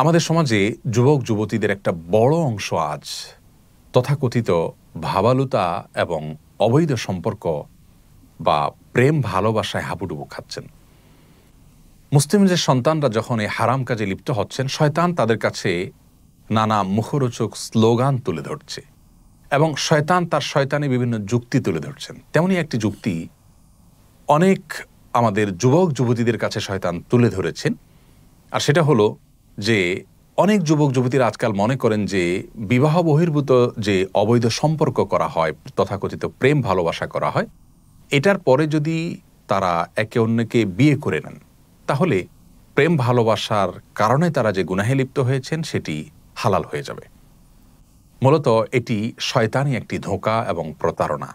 আমাদের সমাজে যুবক যুবতীদের একটা বড় অংশ আজ তথাকথিত ভাবালুতা এবং অবৈধ সম্পর্ক বা প্রেম ভালোবাসায় হাবুডুবু খাচ্ছেন। মুসলিমদের সন্তানরা যখন এই হারাম কাজে লিপ্ত হচ্ছেন, শয়তান তাদের কাছে নানা মুখরোচক স্লোগান তুলে ধরছে এবং শয়তান তার শয়তানি বিভিন্ন যুক্তি তুলে ধরছেন। তেমনি একটি যুক্তি অনেক আমাদের যুবক যুবতীদের কাছে শয়তান তুলে ধরেছেন, আর সেটা হলো যে অনেক যুবক যুবতীরা আজকাল মনে করেন যে বিবাহ বহির্ভূত যে অবৈধ সম্পর্ক করা হয়, তথাকথিত প্রেম ভালোবাসা করা হয়, এটার পরে যদি তারা একে অন্যকে বিয়ে করে নেন তাহলে প্রেম ভালোবাসার কারণে তারা যে গুনাহে লিপ্ত হয়েছেন সেটি হালাল হয়ে যাবে। মূলত এটি শয়তানি একটি ধোঁকা এবং প্রতারণা।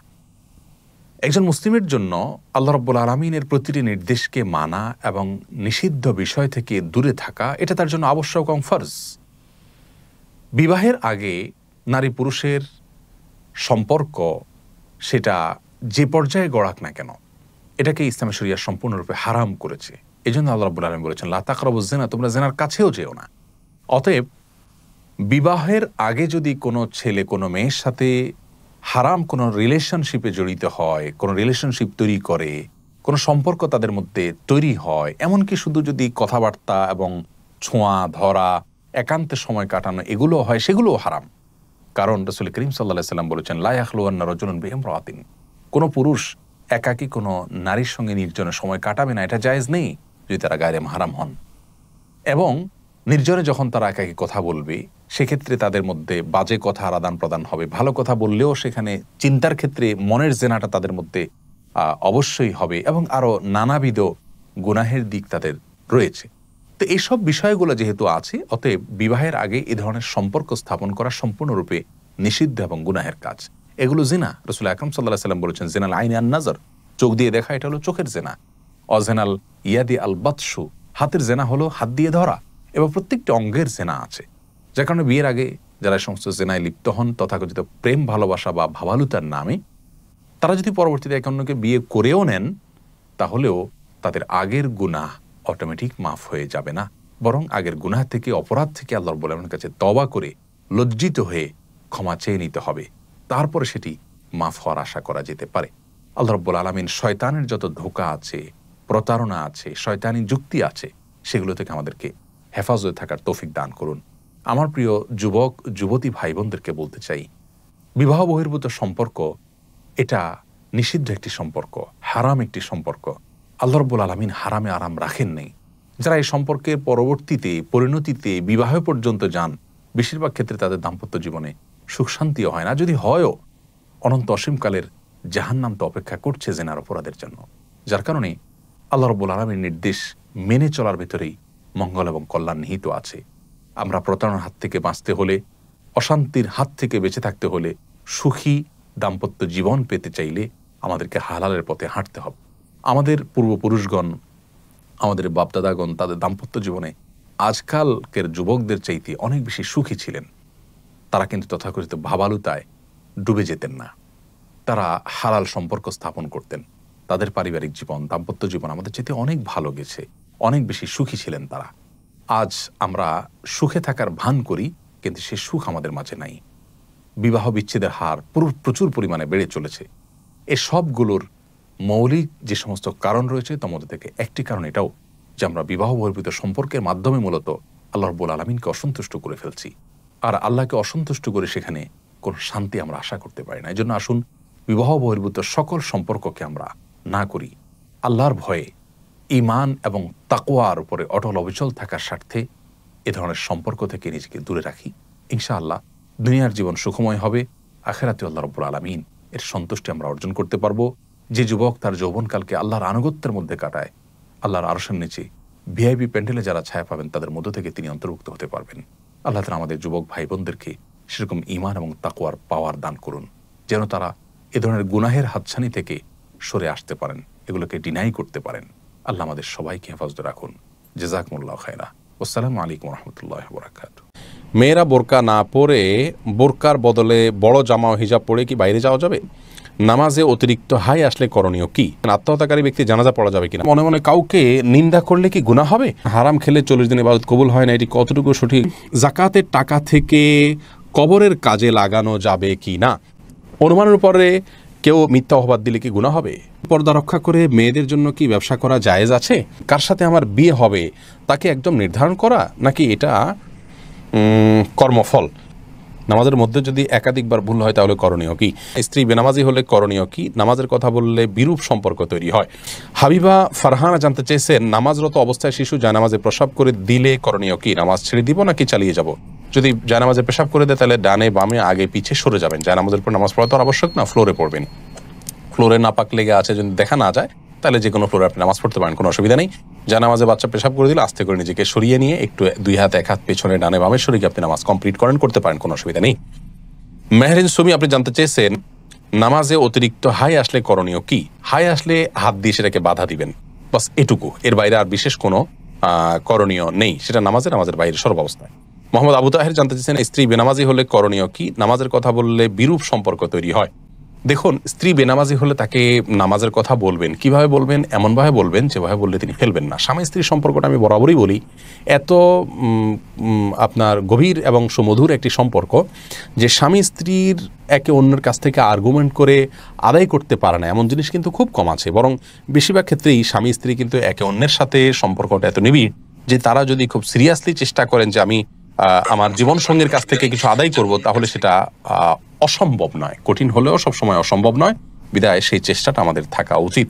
একজন মুসলিমের জন্য আল্লাহ রাব্বুল আলামিনের প্রতিটি নির্দেশকে মানা এবং নিষিদ্ধ বিষয় থেকে দূরে থাকা এটা তার জন্য আবশ্যক এবং ফরজ। বিবাহের আগে নারী পুরুষের সম্পর্ক সেটা যে পর্যায়ে গড়াক না কেন, এটাকে ইসলামী শরিয়া সম্পূর্ণরূপে হারাম করেছে। এই জন্য আল্লাহ রাব্বুল আলামিন বলেছেন, লা তাকরাবুজ জিনা, তোমরা জিনার কাছেও যেও না। অতএব বিবাহের আগে যদি কোনো ছেলে কোনো মেয়ের সাথে হারাম কোনো রিলেশনশিপে জড়িত হয়, কোনো রিলেশনশিপ তৈরি করে, কোনো সম্পর্ক তাদের মধ্যে তৈরি হয়, এমনকি শুধু যদি কথাবার্তা এবং ছোঁয়া ধরা, একান্তে সময় কাটানো এগুলো হয়, সেগুলোও হারাম। কারণ রাসূল করিম সাল্লাল্লাহু আলাইহি ওয়াসাল্লাম বলেছেন, লা ইয়াখলুওয়ান্না রাজুলুন বিইমরাতিন, কোনো পুরুষ একাকী কোনো নারীর সঙ্গে নির্জনে সময় কাটাবে না, এটা জায়েজ নেই যদি তারা গায়রে মাহরাম হন। এবং নির্জনে যখন তারা একাকী কথা বলবে সেক্ষেত্রে তাদের মধ্যে বাজে কথা আদান প্রদান হবে, ভালো কথা বললেও সেখানে চিন্তার ক্ষেত্রে মনের জেনাটা তাদের মধ্যে অবশ্যই হবে এবং আরও নানাবিধ গুনাহের দিক তাদের রয়েছে। তো এইসব বিষয়গুলো যেহেতু আছে, অতএব বিবাহের আগে এ ধরনের সম্পর্ক স্থাপন করা সম্পূর্ণরূপে নিষিদ্ধ এবং গুনাহের কাজ। এগুলো জিনা। রাসূল আকরাম সাল্লাল্লাহু আলাইহি ওয়াসাল্লাম বলেছেন, জিনাল আইনি আন নাজর, চোখ দিয়ে দেখা, এটা হলো চোখের জেনা। অজেনাল ইয়াদি আল বাতশু, হাতের জেনা হলো হাত দিয়ে ধরা। এবং প্রত্যেকটি অঙ্গের জেনা আছে, যার কারণে বিয়ের আগে যারা সমস্ত জেনায় লিপ্ত হন তথাকথিত প্রেম ভালোবাসা বা ভাবালুতার নামে, তারা যদি পরবর্তীতে একে অন্যকে বিয়ে করেও নেন তাহলেও তাদের আগের গুনাহ অটোমেটিক মাফ হয়ে যাবে না, বরং আগের গুনাহ থেকে, অপরাধ থেকে আল্লাহ রাব্বুল আলামিনের কাছে তওবা করে লজ্জিত হয়ে ক্ষমা চেয়ে নিতে হবে, তারপরে সেটি মাফ হওয়ার আশা করা যেতে পারে। আল্লাহ রাব্বুল আলামিন শয়তানের যত ধোঁকা আছে, প্রতারণা আছে, শয়তানি যুক্তি আছে, সেগুলো থেকে আমাদেরকে হেফাজতে থাকার তৌফিক দান করুন। আমার প্রিয় যুবক যুবতী ভাই বোনদেরকে বলতে চাই, বিবাহ বহির্ভূত সম্পর্ক এটা নিষিদ্ধ একটি সম্পর্ক, হারাম একটি সম্পর্ক। আল্লাহ রাব্বুল আলামিন হারামে আরাম রাখেন নেই। যারা এই সম্পর্কের পরবর্তীতে পরিণতিতে বিবাহ পর্যন্ত যান, বেশিরভাগ ক্ষেত্রে তাদের দাম্পত্য জীবনে সুখ শান্তিও হয় না, যদি হয়ও অনন্ত অসীমকালের জাহান্নাম তো অপেক্ষা করছে জেনার অপরাধের জন্য। যার কারণে আল্লাহ রাব্বুল আলামিনের নির্দেশ মেনে চলার ভেতরেই মঙ্গল এবং কল্যাণ নিহিত আছে। আমরা প্রতারণার হাত থেকে বাঁচতে হলে, অশান্তির হাত থেকে বেঁচে থাকতে হলে, সুখী দাম্পত্য জীবন পেতে চাইলে আমাদেরকে হালালের পথে হাঁটতে হবে। আমাদের পূর্বপুরুষগণ, আমাদের বাপদাদাগণ তাদের দাম্পত্য জীবনে আজকালকের যুবকদের চাইতে অনেক বেশি সুখী ছিলেন। তারা কিন্তু তথাকথিত ভাবালুতায় ডুবে যেতেন না, তারা হালাল সম্পর্ক স্থাপন করতেন। তাদের পারিবারিক জীবন, দাম্পত্য জীবন আমাদের চাইতে অনেক ভালো গেছে, অনেক বেশি সুখী ছিলেন তারা। আজ আমরা সুখে থাকার ভান করি, কিন্তু সে সুখ আমাদের মাঝে নাই। বিবাহ বিচ্ছেদের হার প্রচুর পরিমাণে বেড়ে চলেছে। এ সবগুলোর মৌলিক যে সমস্ত কারণ রয়েছে তার মধ্যে থেকে একটি কারণ এটাও যে আমরা বিবাহ বহির্ভূত সম্পর্কের মাধ্যমে মূলত আল্লাহ রাব্বুল আলামিনকে অসন্তুষ্ট করে ফেলছি। আর আল্লাহকে অসন্তুষ্ট করে সেখানে কোনো শান্তি আমরা আশা করতে পারি না। এই জন্য আসুন বিবাহ বহির্ভূত সকল সম্পর্ককে আমরা না করি, আল্লাহর ভয়ে, ঈমান এবং তাকওয়ার উপরে অটল অবিচল থাকার স্বার্থে এ ধরনের সম্পর্ক থেকে নিজেকে দূরে রাখি। ইনশাআল্লাহ দুনিয়ার জীবন সুখময় হবে, আখিরাতে আল্লাহ রাব্বুল আলামিন এর সন্তুষ্টি আমরা অর্জন করতে পারবো। যে যুবক তার যৌবনকালকে আল্লাহর আনুগত্যের মধ্যে কাটায়, আল্লাহর আরশের নিচে ভিআইপি প্যান্ডেলে যারা ছায়া পাবেন তাদের মধ্য থেকে তিনি অন্তর্ভুক্ত হতে পারবেন। আল্লাহ তাআলা আমাদের যুবক ভাই বোনদেরকে সেরকম ঈমান এবং তাকওয়ার পাওয়ার দান করুন, যেন তারা এ ধরনের গুনাহের হাতছানি থেকে সরে আসতে পারেন, এগুলোকে ডিনাই করতে পারেন। আল্লাহ আমাদের সবাইকে হেফাজতে রাখুন। জাযাকুমুল্লাহু খায়রা। আসসালামু আলাইকুম ওয়া রাহমাতুল্লাহি ওয়া বারাকাতুহু। মেয়েরা বোরকা না পরে বোরকার বদলে বড় জামা ও হিজাব পরে কি বাইরে যাওয়া যাবে? নামাজে অতিরিক্ত হাই আসলে করণীয় কি? আত্মহত্যাকারী ব্যক্তি জানাজা পড়া যাবে কিনা? মনে মনে কাউকে নিন্দা করলে কি গুনাহ হবে? হারাম খেলে 40 দিন ইবাদত কবুল হয় না, এটি কতটুকু সঠিক? যাকাতের টাকা থেকে কবরের কাজে লাগানো যাবে কি না? অনুমানের উপরে কেউ মিথ্যা অপবাদ দিলে কি গুনাহ হবে? পর্দা রক্ষা করে মেয়েদের জন্য কি ব্যবসা করা জায়েজ আছে? কার সাথে আমার বিয়ে হবে তাকে একদম নির্ধারণ করা, নাকি এটা কর্মফল? নামাজের মধ্যে যদি একাধিকবার ভুল হয় তাহলে করণীয় কি? স্ত্রী বেনামাজি হলে করণীয় কি? নামাজের কথা বললে বিরূপ সম্পর্ক তৈরি হয়। হাবিবা ফারহানা জানতে চেয়েছেন, নামাজরত অবস্থায় শিশু জায়নামাজে প্রসাব করে দিলে করণীয় কি? নামাজ ছেড়ে দিব নাকি চালিয়ে যাব? যদি জায়নামাজে পেশাব করে দেয় তাহলে ডানে বামে আগে পিছে সরে যাবেন। জায়নামাজের পর নামাজ পড়া তো আবশ্যক না, ফ্লোরে পড়বেন। ফ্লোরে নাপাক লেগে আছে যদি দেখা না যায় তাহলে যে কোনো ফ্লোরে আপনি নামাজ পড়তে পারেন, কোনো অসুবিধা নেই। জায়নামাজে বাচ্চা পেশাব করে দিলে আস্তে করে নিজেকে সরিয়ে নিয়ে একটু 2 হাত 1 হাত পেছনে ডানে বামে সরিয়ে আপনি নামাজ কমপ্লিট করতে পারেন, কোনো অসুবিধা নেই। মেহরিন সুমি আপনি জানতে চেয়েছেন, নামাজে অতিরিক্ত হাই আসলে করণীয় কি? হাই আসলে হাত দিয়ে সেটাকে বাধা দিবেন, বাস এটুকু, এর বাইরে আর বিশেষ কোনো করণীয় নেই। সেটা নামাজের বাইরে সর্বাবস্থায়। মোহাম্মদ আবু তাহের জানতে চেয়েছেন, স্ত্রী বেনামাজি হলে করণীয় কি? নামাজের কথা বললে বিরূপ সম্পর্ক তৈরি হয়। দেখুন, স্ত্রী বেনামাজি হলে তাকে নামাজের কথা বলবেন, কিভাবে বলবেন? এমনভাবে বলবেন যেভাবে বললে তিনি ফেলবেন না। স্বামী স্ত্রীর সম্পর্কটা আমি বরাবরই বলি এত আপনার গভীর এবং সুমধুর একটি সম্পর্ক যে স্বামী স্ত্রীর একে অন্যের কাছ থেকে আর্গুমেন্ট করে আদায় করতে পারে না এমন জিনিস কিন্তু খুব কম আছে। বরং বেশিরভাগ ক্ষেত্রেই স্বামী স্ত্রী কিন্তু একে অন্যের সাথে সম্পর্কটা এত নিবিড় যে তারা যদি খুব সিরিয়াসলি চেষ্টা করেন যে আমি আমার জীবন সঙ্গীর কাছ থেকে কিছু আদায় করব, তাহলে সেটা অসম্ভব নয়। কঠিন হলেও সবসময় অসম্ভব নয়, বিধায় সেই চেষ্টাটা আমাদের থাকা উচিত,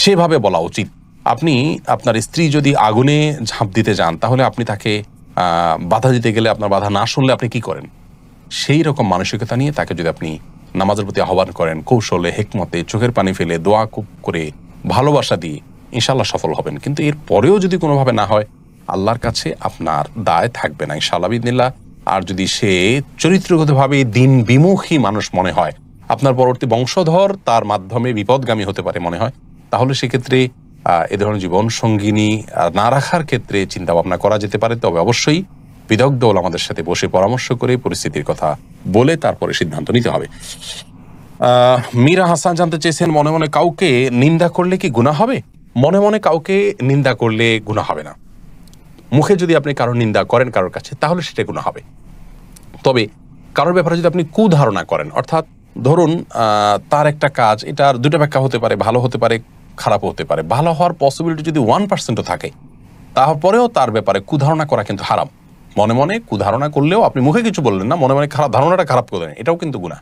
সেভাবে বলা উচিত। আপনি আপনার স্ত্রী যদি আগুনে ঝাঁপ দিতে যান তাহলে আপনি তাকে বাধা দিতে গেলে আপনার বাধা না শুনলে আপনি কি করেন? সেই রকম মানসিকতা নিয়ে তাকে যদি আপনি নামাজের প্রতি আহ্বান করেন, কৌশলে, হেকমতে, চোখের পানি ফেলে, দোয়া করে, ভালোবাসা দিয়ে, ইনশাল্লাহ সফল হবেন। কিন্তু এর পরেও যদি কোনোভাবে না হয়, আল্লাহর কাছে আপনার দায় থাকবে না ইনশাআল্লাহ বিদিনিল্লাহ। আর যদি সে চরিত্রগতভাবে দিন বিমুখী মানুষ মনে হয়, আপনার পরবর্তী বংশধর তার মাধ্যমে বিপদগামী হতে পারে মনে হয়, তাহলে সেক্ষেত্রে এ ধরনের জীবন সঙ্গিনী না রাখার ক্ষেত্রে চিন্তা ভাবনা করা যেতে পারে। তবে অবশ্যই বিদগ্ধ আমাদের সাথে বসে পরামর্শ করে পরিস্থিতির কথা বলে তারপরে সিদ্ধান্ত নিতে হবে। মীরা হাসান জানতে চেয়েছেন, মনে মনে কাউকে নিন্দা করলে কি গুনাহ হবে? মনে মনে কাউকে নিন্দা করলে গুনাহ হবে না। মুখে যদি আপনি কারোর নিন্দা করেন কারোর কাছে, তাহলে সেটা গুনাহ হবে। তবে কারোর ব্যাপারে যদি আপনি কুধারণা করেন, অর্থাৎ ধরুন তার একটা কাজ, এটার দুটো ব্যাখ্যা হতে পারে, ভালো হতে পারে, খারাপও হতে পারে। ভালো হওয়ার পসিবিলিটি যদি 1%ও থাকে, তারপরেও তার ব্যাপারে কুধারণা করা কিন্তু হারাম। মনে মনে কুধারণা করলেও আপনি মুখে কিছু বললেন না, মনে মনে খারাপ ধারণাটা খারাপ করলেন, এটাও কিন্তু গুনাহ।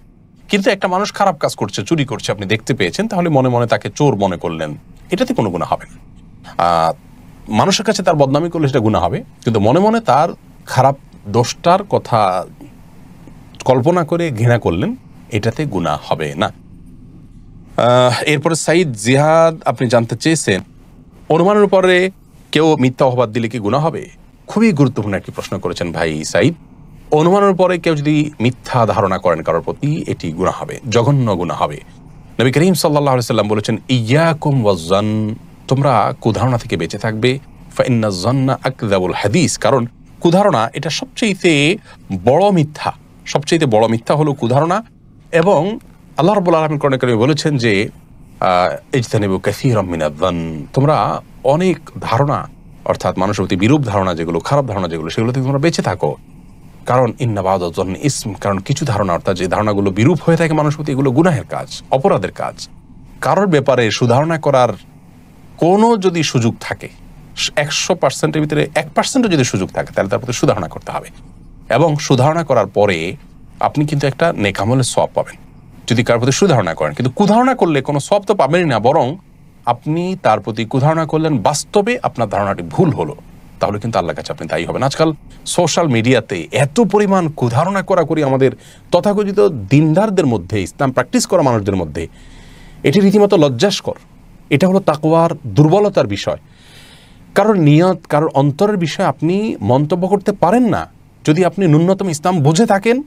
কিন্তু একটা মানুষ খারাপ কাজ করছে, চুরি করছে, আপনি দেখতে পেয়েছেন, তাহলে মনে মনে তাকে চোর মনে করলেন, এটাতে কোনো গুনাহ হবে না। মানুষের কাছে তার বদনামি করলে সেটা গুনাহ হবে, কিন্তু মনে মনে তার খারাপ দোষটার কথা কল্পনা করে ঘৃণা করলেন, এটাতে গুনাহ হবে না। এরপরে সাইদ জিহাদ আপনি জানতে চেয়েছেন, অনুমানের উপরে কেউ মিথ্যা অপবাদ দিলে কি গুনাহ হবে? খুবই গুরুত্বপূর্ণ একটি প্রশ্ন করেছেন ভাই সাইদ। অনুমানের পরে কেউ যদি মিথ্যা ধারণা করেন কারোর প্রতি, এটি গুনাহ হবে, জঘন্য গুনাহ হবে। নবী করিম সাল্লাল্লাহু আলাইহি সাল্লাম বলেছেন, ইয়াকুম ওয়াজ্জান, তোমরা কুধারণা থেকে বেঁচে থাকবে। ফাইন্না যান্না আকযাবুল হাদিস, কারণ কুধারণা এটা সবচেয়ে বড় মিথ্যা। সবচেয়ে বড় মিথ্যা হলো কুধারণা। এবং আল্লাহ রাব্বুল আলামিন কোরআনে কারিমে বলেছেন যে ইজতানিবু কাসীরাম মিনায-যান, তোমরা অনেক ধারণা, অর্থাৎ মানুষের প্রতি বিরূপ ধারণা যেগুলো, খারাপ ধারণা যেগুলো, সেগুলো থেকে তোমরা বেঁচে থাকো। কারণ ইন্না বা'দায-যান্নি ইসম, কারণ কিছু ধারণা, অর্থাৎ যে ধারণাগুলো বিরূপ হয়ে থাকে মানুষের প্রতি, এগুলো গুনাহের কাজ, অপরাধের কাজ। কারোর ব্যাপারে সুধারণা করার কোনো যদি সুযোগ থাকে, 100%-এর ভিতরে 1%ও যদি সুযোগ থাকে, তাহলে তার প্রতি সুধারণা করতে হবে। এবং সুধারণা করার পরে আপনি কিন্তু একটা নেক আমলের সওয়াব পাবেন যদি কারোর প্রতি সুধারণা করেন। কিন্তু কুধারণা করলে কোনো সওয়াব তো পাবেনই না, বরং আপনি তার প্রতি কুধারণা করলেন, বাস্তবে আপনার ধারণাটি ভুল হলো, তাহলে কিন্তু আল্লাহর কাছে আপনি দায়ী হবেন। আজকাল সোশ্যাল মিডিয়াতে এত পরিমাণ কুধারণা করি আমাদের তথাকথিত দিনদারদের মধ্যে, ইসলাম প্র্যাকটিস করা মানুষদের মধ্যে, এটি রীতিমতো লজ্জাস্কর। এটা হলো তাকওয়ার দুর্বলতার বিষয়। কারোর নিয়ত, কারোর অন্তরের বিষয়ে আপনি মন্তব্য করতে পারেন না যদি আপনি ন্যূনতম ইসলাম বুঝে থাকেন।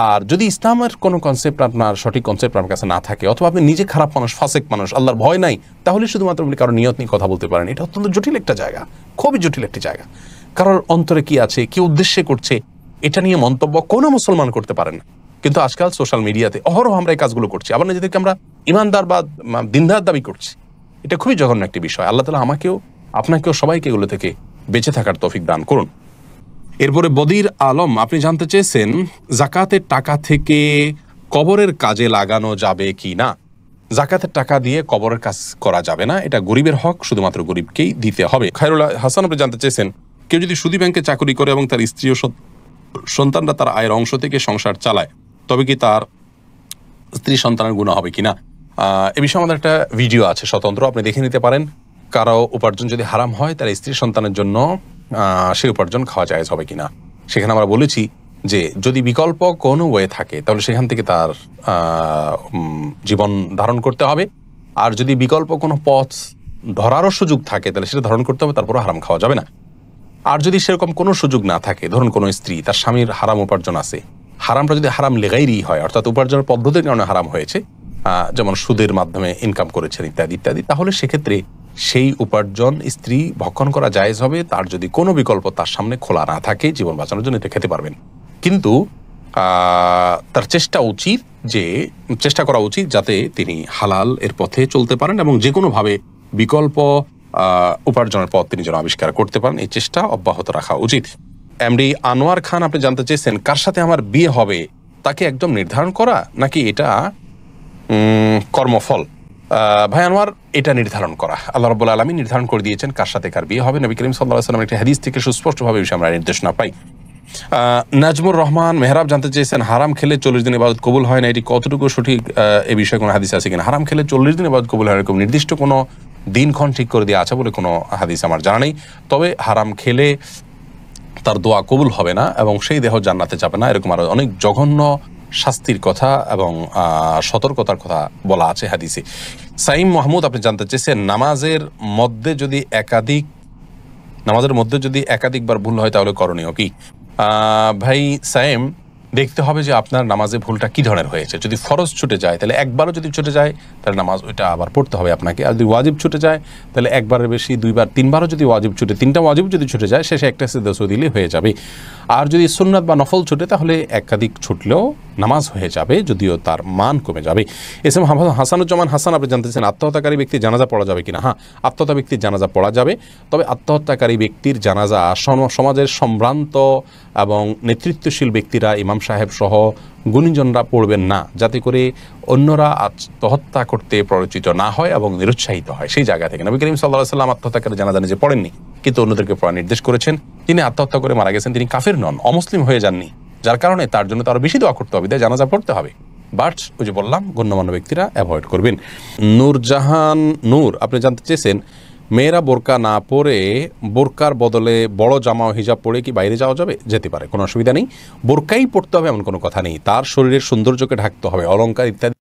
আর যদি ইসলামের কোনো কনসেপ্ট, আপনার সঠিক কনসেপ্ট আপনার কাছে না থাকে, অথবা আপনি নিজে খারাপ মানুষ, ফাসেক মানুষ, আল্লাহর ভয় নাই, তাহলে শুধুমাত্র আপনি কারোর নিয়ত নিয়ে কথা বলতে পারেন। এটা অত্যন্ত জটিল একটা জায়গা, খুবই জটিল একটি জায়গা। কারোর অন্তরে কি আছে, কি উদ্দেশ্যে করছে, এটা নিয়ে মন্তব্য কোনো মুসলমান করতে পারেন না। কিন্তু আজকাল সোশ্যাল মিডিয়াতে অহরহ আমরা এই কাজগুলো করছি, আবার নিজেদেরকে আমরা ইমানদার বা দিনদার দাবি করছি। এটা খুবই জঘন্য একটি বিষয়। আল্লাহ তাআলা আমাকেও আপনাকেও সবাইকে এগুলো থেকে বেঁচে থাকার তৌফিক দান করুন। এরপরে বদির আলম আপনি জানতে চেয়েছেন জাকাতের টাকা থেকে কবরের কাজে লাগানো যাবে কি না। জাকাতের টাকা দিয়ে কবরের কাজ করা যাবে না, এটা গরিবের হক, শুধুমাত্র গরিবকেই দিতে হবে। খায়রুল হাসান আপনি জানতে চেয়েছেন কেউ যদি সুদী ব্যাংকে চাকরি করে এবং তার স্ত্রী ও সন্তানরা তার আয়ের অংশ থেকে সংসার চালায়, তবে কি তার স্ত্রী সন্তানের গুনাহ হবে কিনা। এ বিষয়ে আমাদের একটা ভিডিও আছে স্বতন্ত্র, আপনি দেখে নিতে পারেন। কারো উপার্জন যদি হারাম হয় তাহলে স্ত্রী সন্তানের জন্য সেই উপার্জন খাওয়া জায়েজ হবে কিনা। সেখানে আমরা বলেছি যে যদি বিকল্প কোনো ওয়ে থাকে তাহলে সেখান থেকে তার জীবন ধারণ করতে হবে, আর যদি বিকল্প কোনো পথ ধরারও সুযোগ থাকে তাহলে সেটা ধারণ করতে হবে, তারপরও হারাম খাওয়া যাবে না। আর যদি সেরকম কোনো সুযোগ না থাকে, ধরুন কোনো স্ত্রী তার স্বামীর হারাম উপার্জন আছে, হারামটা যদি হারাম লেগাইরই হয়, অর্থাৎ উপার্জনের পদ্ধতির কারণে হারাম হয়েছে, যেমন সুদের মাধ্যমে ইনকাম করেছেন ইত্যাদি ইত্যাদি, তাহলে সেক্ষেত্রে সেই উপার্জন স্ত্রী ভক্ষণ করা জায়েজ হবে, তার যদি কোনো বিকল্প তার সামনে খোলা না থাকে জীবন বাঁচানোর জন্য এটা খেতে পারবেন। কিন্তু তার চেষ্টা করা উচিত যাতে তিনি হালাল এর পথে চলতে পারেন এবং যে কোনোভাবে বিকল্প উপার্জনের পথ তিনি যেন আবিষ্কার করতে পারেন, এই চেষ্টা অব্যাহত রাখা উচিত। এমডি আনোয়ার খান আপনি জানতে চেয়েছেন কার সাথে আমার বিয়ে হবে তাকে একদম নির্ধারণ করা নাকি এটা কর্মফল। ভাই আনোয়ার, এটা নির্ধারণ করা আল্লাহ রাব্বুল আলামিন নির্ধারণ করে দিয়েছেন কার সাথে কার বিয়ে হবে। নবী করিম সাল্লাল্লাহু আলাইহি ওয়াসাল্লামের একটি হাদিস থেকে সুস্পষ্টভাবে বিষয়ে আমরা নির্দেশনা পাই। নাজমুর রহমান মেহরাব জানতে চেয়েছেন হারাম খেলে 40 দিন ইবাদত কবুল হয় না, এটি কতটুকু সঠিক, এ বিষয়ে কোনো হাদিস আছে কিনা। হারাম খেলে 40 দিন ইবাদত কবুল হয় না, এরকম নির্দিষ্ট কোনো দিনক্ষণ ঠিক করে দেওয়া আছে বলে কোনো হাদিস আমার জানা নেই। তবে হারাম খেলে তার দোয়া কবুল হবে না এবং সেই দেহ জান্নাতে যাবে না, এরকম আরো অনেক জঘন্য শাস্তির কথা এবং সতর্কতার কথা বলা আছে হাদিসে। সাইম মাহমুদ আপনি জানতে চেয়েছেন নামাজের মধ্যে যদি একাধিকবার ভুল হয় তাহলে করণীয় কি। ভাই সাইম, দেখতে হবে যে আপনার নামাজে ভুলটা কি ধরনের হয়েছে। যদি ফরজ ছুটে যায় তাহলে একবারও যদি ছুটে যায় তাহলে নামাজ ওইটা আবার পড়তে হবে আপনাকে। আর যদি ওয়াজিব ছুটে যায় তাহলে একবারের বেশি 2বার 3বারও যদি ওয়াজিব ছুটে, 3টা ওয়াজিব যদি ছুটে যায় শেষে একটা সিজদা দিলে হয়ে যাবে। আর যদি সুন্নাত বা নফল ছুটে তাহলে একাধিক ছুটলেও নামাজ হয়ে যাবে, যদিও তার মান কমে যাবে। এসএম হাসানুজ্জামান হাসান আপনি জানতেছেন আত্মহত্যাকারী ব্যক্তির জানাজা পড়া যাবে কিনা। হ্যাঁ, আত্মহত্যা ব্যক্তির জানাজা পড়া যাবে, তবে আত্মহত্যাকারী ব্যক্তির জানাজা সমাজের সম্ভ্রান্ত এবং নেতৃত্বশীল ব্যক্তিরা, ইমাম সাহেব সহ গুণীজনরা পড়বেন না, যাতে করে অন্যরা আত্মহত্যা করতে প্ররোচিত না হয় এবং নিরুৎসাহিত হয়। সেই জায়গা থেকে নবী করিম সাল্লাল্লাহু আলাইহি ওয়াসাল্লাম আত্মহত্যাকারী জানাজা নিজে পড়েননি, কিন্তু অন্যদেরকে পড়ার নির্দেশ করেছেন। তিনি আত্মহত্যা করে মারা গেছেন, তিনি কাফের নন, অমুসলিম হয়ে যাননি, যার কারণে তার জন্য তো আরো বেশি দোয়া করতে হবে, তাই জানাজা পড়তে হবে। বাট ওই যে বললাম গণ্যমান্য ব্যক্তিরা অ্যাভয়েড করবেন। নূরজাহান নূর আপনি জানতে চেয়েছেন মেয়েরা বোরকা না পরে বোরকার বদলে বড় জামা ও হিজাব পরে কি বাইরে যাওয়া যাবে? যেতে পারে, কোনো অসুবিধা নেই। বোরকাই পড়তে হবে এমন কোনো কথা নেই, তার শরীরের সৌন্দর্যকে ঢাকতে হবে, অলংকার ইত্যাদি